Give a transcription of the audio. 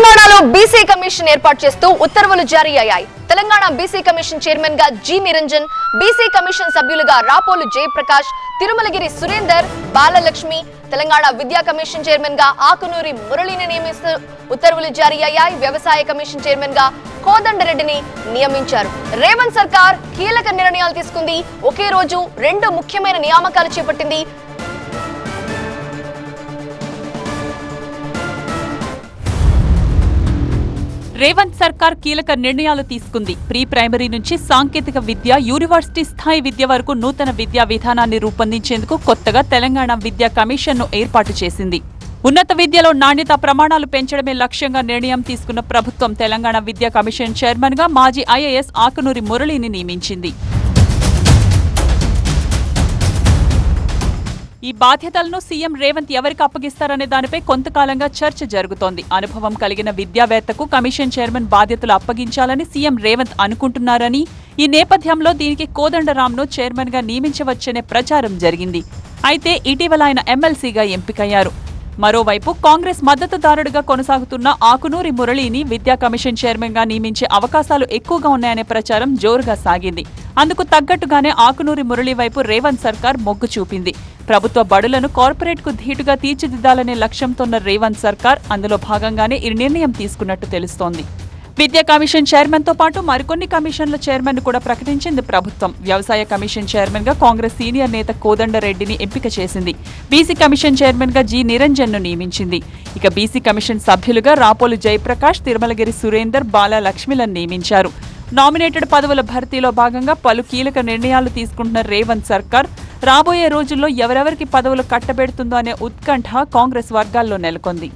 తెలంగాణలో BC commission ఏర్పాటు చేస్తూ ఉత్తర్వులు జారీ అయ్యాయి. తెలంగాణ బీసీ కమిషన్ చైర్మన్ గా జి నిరంజన్, బీసీ కమిషన్ సభ్యులుగా రాపోలు జయప్రకాష్, తిరుమలగిరి సురేందర్, బాలలక్ష్మి, తెలంగాణ విద్యా కమిషన్ చైర్మన్ గా ఆకునూరి మురళిని నియమిస్తూ ఉత్తర్వులు జారీ అయ్యాయి. వ్యవసాయ కమిషన్ చైర్మన్ గా కోదండరెడ్డిని నియమించారు. రేవంత్ సర్కార్ కీలక నిర్ణయాలు తీసుకుంది. ఒకే రోజు రెండు ముఖ్యమైన నియామకాలు చేపట్టింది. రేవంత్ సర్కార్ కీలక నిర్ణయాలు తీసుకుంది. ప్రీ ప్రైమరీ నుంచి సాంకేతిక విద్య, యూనివర్సిటీ స్థాయి విద్య వరకు నూతన విద్యా విధానాన్ని రూపొందించేందుకు కొత్తగా తెలంగాణ విద్యా కమిషన్ను ఏర్పాటు చేసింది. ఉన్నత విద్యలో నాణ్యత ప్రమాణాలు పెంచడమే లక్ష్యంగా నిర్ణయం తీసుకున్న ప్రభుత్వం తెలంగాణ విద్యా కమిషన్ చైర్మన్ గా మాజీ ఐఏఎస్ ఆకునూరి మురళిని నియమించింది. ఈ బాధ్యతలను సీఎం రేవంత్ ఎవరికి అప్పగిస్తారనే దానిపై కొంతకాలంగా చర్చ జరుగుతోంది. అనుభవం కలిగిన విద్యావేత్తకు కమిషన్ చైర్మన్ బాధ్యతలు అప్పగించాలని సీఎం రేవంత్ అనుకుంటున్నారని, ఈ నేపథ్యంలో దీనికి కోదండరాంను చైర్మన్ గా నియమించవచ్చనే ప్రచారం జరిగింది. అయితే ఇటీవల ఆయన ఎమ్మెల్సీగా ఎంపికయ్యారు. మరోవైపు కాంగ్రెస్ మద్దతుదారుడిగా కొనసాగుతున్న ఆకునూరి మురళిని విద్యా కమిషన్ చైర్మన్ గా నియమించే అవకాశాలు ఎక్కువగా ఉన్నాయనే ప్రచారం జోరుగా సాగింది. అందుకు తగ్గట్టుగానే ఆకునూరి మురళి వైపు రేవంత్ సర్కార్ మొగ్గు చూపింది. ప్రభుత్వ బడులను కార్పొరేట్ కు ధీటుగా తీర్చిదిద్దాలనే లక్ష్యంతోన్న రేవంత్ సర్కార్ అందులో భాగంగానే ఈ నిర్ణయం తీసుకున్నట్టు తెలుస్తోంది. విద్యా కమిషన్ చైర్మన్ తో పాటు మరికొన్ని కమిషన్ల చైర్మన్ కూడా ప్రకటించింది ప్రభుత్వం. వ్యవసాయ కమిషన్ చైర్మన్ గా కాంగ్రెస్ సీనియర్ నేత కోదండరెడ్డిని ఎంపిక చేసింది. బీసీ కమిషన్ చైర్మన్ గా జి నిరంజన్ ను నియమించింది. ఇక బీసీ కమిషన్ సభ్యులుగా రాపోలు జయప్రకాష్, తిరుమలగిరి సురేందర్, బాలలక్ష్మిలను నియమించారు. నామినేటెడ్ పదవుల భర్తీలో భాగంగా పలు కీలక నిర్ణయాలు తీసుకుంటున్న రేవంత్ సర్కార్ రాబోయే రోజుల్లో ఎవరెవరికి పదవులు కట్టబెడుతుందో అనే ఉత్కంఠ కాంగ్రెస్ వర్గాల్లో నెలకొంది.